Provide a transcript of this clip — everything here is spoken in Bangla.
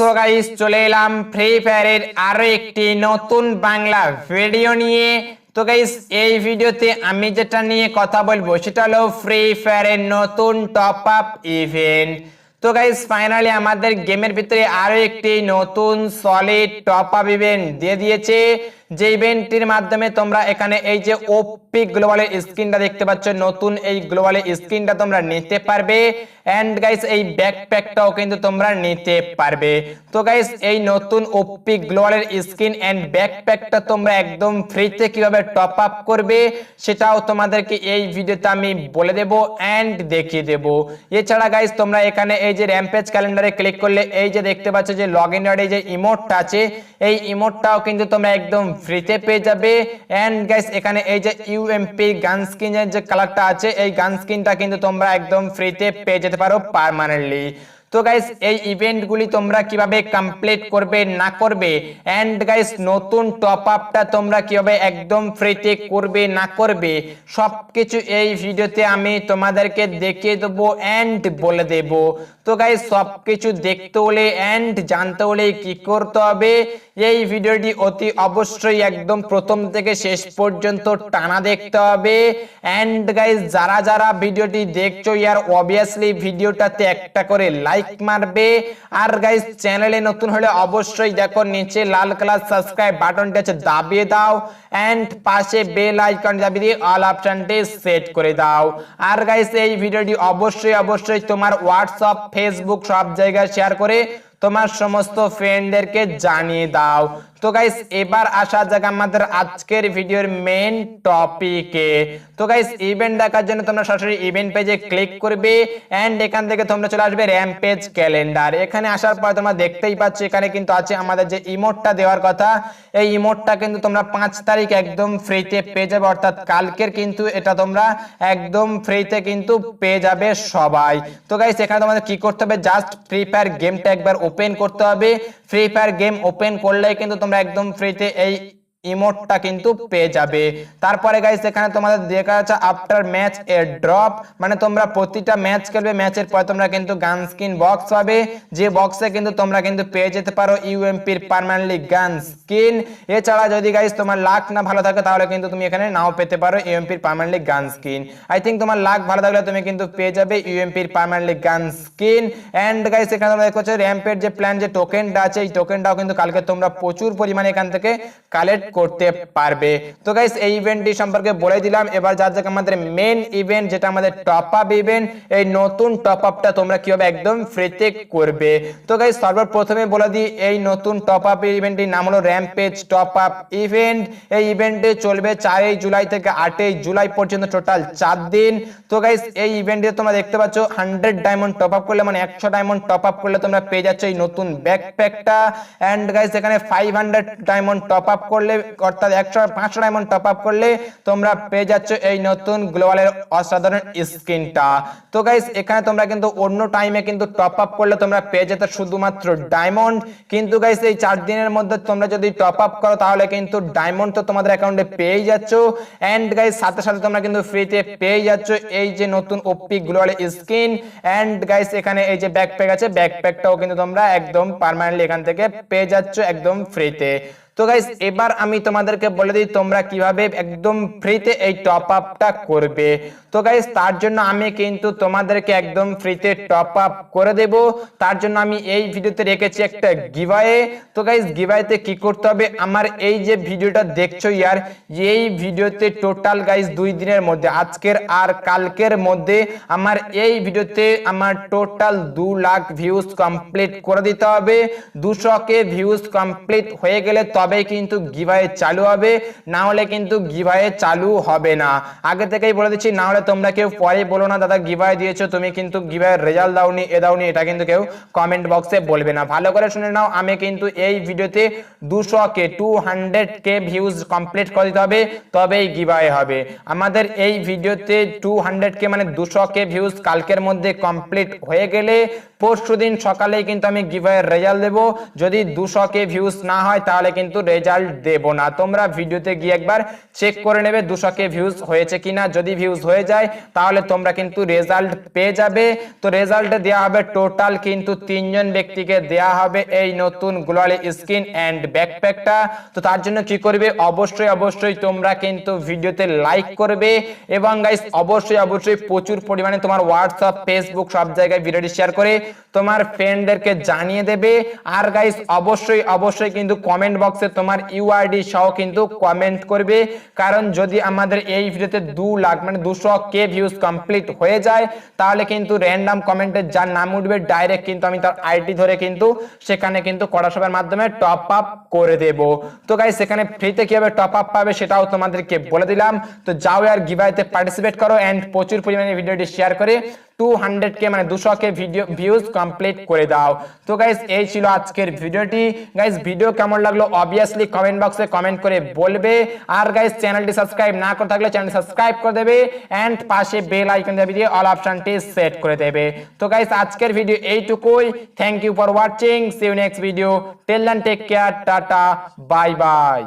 সো গাইস চলে এলাম ফ্রি ফায়ারের আরো একটি নতুন বাংলা ভিডিও নিয়ে। তো গাইস এই ভিডিওতে আমি যেটা নিয়ে কথা বলবো সেটা হলো ফ্রি ফায়ারের নতুন টপ আপ ইভেন্ট। তো গাইস ফাইনালি আমাদের গেমের ভিতরে আরো একটি নতুন সলিড টপ আপ ইভেন্ট দিয়ে দিয়েছে, যে ইভেন্টটির মাধ্যমে তোমরা এখানে এই যে ওপি গ্লোবালের স্কিনটা দেখতে পাচ্ছ, নতুন এই গ্লোবালের স্কিনটা তোমরা নিতে পারবে। এন্ড গাইস এই ব্যাকপ্যাকটাও কিন্তু তোমরা নিতে পারবে। তো গাইস এই নতুন ওপি গ্লোবালের স্কিন এন্ড ব্যাকপ্যাকটা তোমরা একদম ফ্রিতে কিভাবে টপ আপ করবে সেটাও তোমাদেরকে এই ভিডিওতে আমি বলে দেব এন্ড দেখিয়ে দেব। এছাড়া গাইস তোমরা এখানে এই যে র্যাম্পেজ ক্যালেন্ডারে ক্লিক করলে এই যে দেখতে পাচ্ছ যে লগইন আইডি যে ইমোটটা আছে, এই ইমোটটাও কিন্তু তোমরা একদম ফ্রিতে পেয়ে যাবে। এন্ড গাইস এখানে এই যে ইউএমপি গান স্কিনের যে কালারটা আছে, এই গান স্কিনটা কিন্তু তোমরা একদম ফ্রিতে পেয়ে যেতে পারো পার্মানেন্টলি। তো গাইস এই ইভেন্টগুলি তোমরা কিভাবে কমপ্লিট করবে না করবে এন্ড গাইস নতুন টপ আপটা তোমরা কিভাবে একদম ফ্রিতে করবে না করবে সবকিছু এই ভিডিওতে আমি তোমাদেরকে দেখিয়ে দেবো এন্ড বলে দেব। তো গাইস সবকিছু দেখতে হলে এন্ড জানতে হলে কি করতে হবে, এই ভিডিওটি অতি অবশ্যই একদম প্রথম থেকে শেষ পর্যন্ত টানা দেখতে হবে। এন্ড গাইস যারা যারা ভিডিওটি দেখছো ইয়ার অবভিয়াসলি ভিডিওটাতে একটা করে লাইক মারবে। আর গাইস চ্যানেলে নতুন হলে অবশ্যই দেখো নিচে লাল কালার সাবস্ক্রাইব বাটনটা আছে দাবিয়ে দাও এন্ড পাশে বেল আইকন দাবিয়ে দিয়ে অল অপশনটি সেট করে দাও। আর গাইস এই ভিডিওটি অবশ্যই তোমার হোয়াটসঅ্যাপ ফেসবুক সব জায়গায় শেয়ার করে তোমার সমস্ত ফ্রেন্ডদেরকে জানিয়ে দাও। তো গাইস এবার আসা যাক আমাদের আজকের ভিডিওর মেইন টপিকে। তো গাইস ইভেন্ট দেখার জন্য তোমরা সরাসরি ইভেন্ট পেজে ক্লিক করবে এন্ড এখান থেকে তোমরা চলে আসবে র্যাম্পেজ ক্যালেন্ডার। এখানে আসার পর তোমরা দেখতেই পাচ্ছ এখানে কিন্তু আছে আমাদের যে ইমোটটা দেওয়ার কথা, এই ইমোটটা কিন্তু তোমরা 5 তারিখ একদম ফ্রিতে পেয়ে যাবে, অর্থাৎ কালকের কিন্তু এটা তোমরা একদম ফ্রিতে কিন্তু পেয়ে যাবে সবাই। তো গাইস এখানে তোমাদের কি করতে হবে, জাস্ট ফ্রি ফায়ার গেমটা একবার ওপেন করতে হবে। ফ্রি ফায়ার গেম ওপেন করলে কিন্তু তোমরা একদম ফ্রিতে এই ইমোটটা কিন্তু পেয়ে যাবে। তারপরে গাইস এখানে তোমাদের দেখা যাচ্ছে আফটার ম্যাচ এ ড্রপ, মানে তোমরা প্রতিটা ম্যাচ খেলবে, ম্যাচের পর তোমরা কিন্তু গান স্কিন বক্স পাবে, যে বক্সে কিন্তু তোমরা কিন্তু পেয়ে যেতে পারো ইউএমপির পার্মানেন্টলি গান স্কিন। এছাড়া যদি গাইস তোমার লাক না ভালো থাকে তাহলে কিন্তু তুমি এখানে নাও পেতে পারো ইউএমপির permanently gun skin. I think তোমার লাক ভালো থাকলে তুমি কিন্তু পেয়ে যাবে ইউএমপির permanently gun skin. And guys এখানে তোমরা দেখছো র্যাম্পের যে প্ল্যান যে টোকেনটা আছে, এই টোকেনটাও কিন্তু কালকে তোমরা প্রচুর পরিমাণে এখান থেকে কালেক্ট করতে পারবে। তো গাইস এই ইভেন্টটি সম্পর্কে বলে দিলাম। এবার যা যাক আমাদের মেইন ইভেন্ট, যেটা আমাদের টপ আপ ইভেন্ট। এই নতুন টপ আপটা তোমরা কিভাবে একদম ফ্রিতে করবে। তো গাইস সর্বপ্রথমে বলে দিই এই নতুন টপ আপ ইভেন্টটির নাম হলো র্যাম্পেজ টপ আপ ইভেন্ট। এই ইভেন্টে চলবে 4 জুলাই থেকে 8 জুলাই পর্যন্ত, টোটাল 4 দিন। তো গাইস এই ইভেন্টে তোমরা দেখতে পাচ্ছ 100 ডায়মন্ড টপ আপ করলে, মানে 100 ডায়মন্ড টপ আপ করলে তোমরা পেয়ে যাচ্ছ এই নতুন ব্যাকপ্যাকটা। এন্ড গাইস এখানে 500 ডায়মন্ড টপ আপ করলে, অর্থাৎ 500 ডায়মন্ড টপ আপ করলে তোমরা পেয়ে যাচ্ছ এই নতুন গ্লোবালের অসাধারণ স্কিনটা। তো গাইস এখানে তোমরা কিন্তু অন্য টাইমে কিন্তু টপ আপ করলে তোমরা পেয়ে যেতে শুধুমাত্র ডায়মন্ড, কিন্তু গাইস এই 4 দিনের মধ্যে তোমরা যদি টপ আপ করো তাহলে কিন্তু ডায়মন্ড তো তোমাদের অ্যাকাউন্টে পেয়ে যাচ্ছ। এন্ড গাইস সাথে সাথে তোমরা কিন্তু ফ্রিতে পেয়ে যাচ্ছ এই যে নতুন ওপি গ্লোবাল স্কিন। এন্ড গাইস এখানে এই যে ব্যাকপ্যাক আছে, ব্যাকপ্যাকটাও কিন্তু তোমরা একদম পার্মানেন্টলি এখান থেকে পেয়ে যাচ্ছ একদম ফ্রিতে। তো গাইস এবার আমি তোমাদেরকে বলে দিই তোমরা কিভাবে একদম ফ্রিতে এই টপ আপটা করবে। তো গাইস তার জন্য আমি কিন্তু তোমাদেরকে একদম ফ্রিতে টপ আপ করে দেব। তার জন্য আমি এই ভিডিওতে রেখেছি একটা গিভঅ্যাওয়ে। তো গাইস গিভঅ্যাওয়েতে কি করতে হবে, আমার এই যে ভিডিওটা দেখছো ইয়ার, এই ভিডিওতে টোটাল গাইস 2 দিনের মধ্যে, আজকের আর কালকের মধ্যে আমার এই ভিডিওতে আমার টোটাল 2 লাখ ভিউজ কমপ্লিট করে দিতে হবে। 200k ভিউজ কমপ্লিট হয়ে গেলে তবেই কিন্তু গিভঅ্যাওয়ে চালু হবে, না হলে কিন্তু গিভঅ্যাওয়ে চালু হবে না। আগে থেকেই বলে দিচ্ছি, না হলে তোমরা কেউ পরে বলো না দাদা গিভঅ্যাওয়ে দিয়েছো তুমি কিন্তু গিভঅ্যাওয়ের রেজাল্ট দাওনি এ দাওনি, এটা কিন্তু কেউ কমেন্ট বক্সে বলবে না। ভালো করে শুনে নাও, আমি কিন্তু এই ভিডিওতে 200k ভিউজ কমপ্লিট করে দিতে হবে তবেই গিভঅ্যাওয়ে হবে। আমাদের এই ভিডিওতে 200k মানে 200k ভিউজ কালকের মধ্যে কমপ্লিট হয়ে গেলে পরশুদিন সকালেই কিন্তু আমি গিভঅ্যাওয়ের রেজাল্ট দেব। যদি 200k ভিউজ না হয় তাহলে কিন্তু কিন্তু রেজাল্ট দেব না। তোমরা ভিডিওতে গিয়ে একবার চেক করে নেবে 200k ভিউজ হয়েছে কিনা। যদি ভিউজ হয়ে যায় তাহলে তোমরা কিন্তু রেজাল্ট পেয়ে যাবে। তো রেজাল্টে দেওয়া হবে টোটাল কিন্তু 3 জন ব্যক্তিকে দেওয়া হবে এই নতুন গ্লোয়াল স্কিন এন্ড ব্যাকপ্যাকটা। তো তার জন্য কি করবে, অবশ্যই তোমরা কিন্তু ভিডিওতে লাইক করবে এবং গাইস অবশ্যই প্রচুর পরিমাণে তোমার হোয়াটসঅ্যাপ, ফেসবুক সব জায়গায় ভিডিওটি শেয়ার করে তোমার ফ্রেন্ডদেরকে জানিয়ে দেবে। আর গাইস অবশ্যই কিন্তু কমেন্ট বক্সে তোমার ইউআইডি সহ কিন্তু কমেন্ট করবে, কারণ যদি আমাদের এই ভিডিওতে 2 লাখ মানে 200k ভিউজ কমপ্লিট হয়ে যায় তাহলে কিন্তু র্যান্ডম কমেন্টে যার নাম উঠবে ডাইরেক্ট কিন্তু আমি তার আইডি ধরে কিন্তু সেখানে কিন্তু কড়াসবের মাধ্যমে টপ আপ করে দেব। তো গাইস সেখানে ফ্রিতে কিভাবে টপ আপ পাবে সেটাও তোমাদেরকে বলে দিলাম। তো যাও আর গিভঅ্যাওয়েতে পার্টিসিপেট করো এন্ড প্রচুর পরিমাণে ভিডিওটি শেয়ার করে 200k মানে 200k ভিডিও ভিউজ কমপ্লিট করে দাও। তো গাইস এই ছিল আজকের ভিডিওটি। গাইস ভিডিও কেমন লাগলো অবভিয়াসলি কমেন্ট বক্সে কমেন্ট করে বলবে। আর গাইস চ্যানেলটি সাবস্ক্রাইব না করে থাকলে চ্যানেলটি সাবস্ক্রাইব করে দেবে এন্ড পাশে বেল আইকন দিয়ে অল অপশনটি সেট করে দেবে। তো গাইস আজকের ভিডিও এইটুকুই। Thank you for watching, see you next video, till then take care, ta-ta, bye by.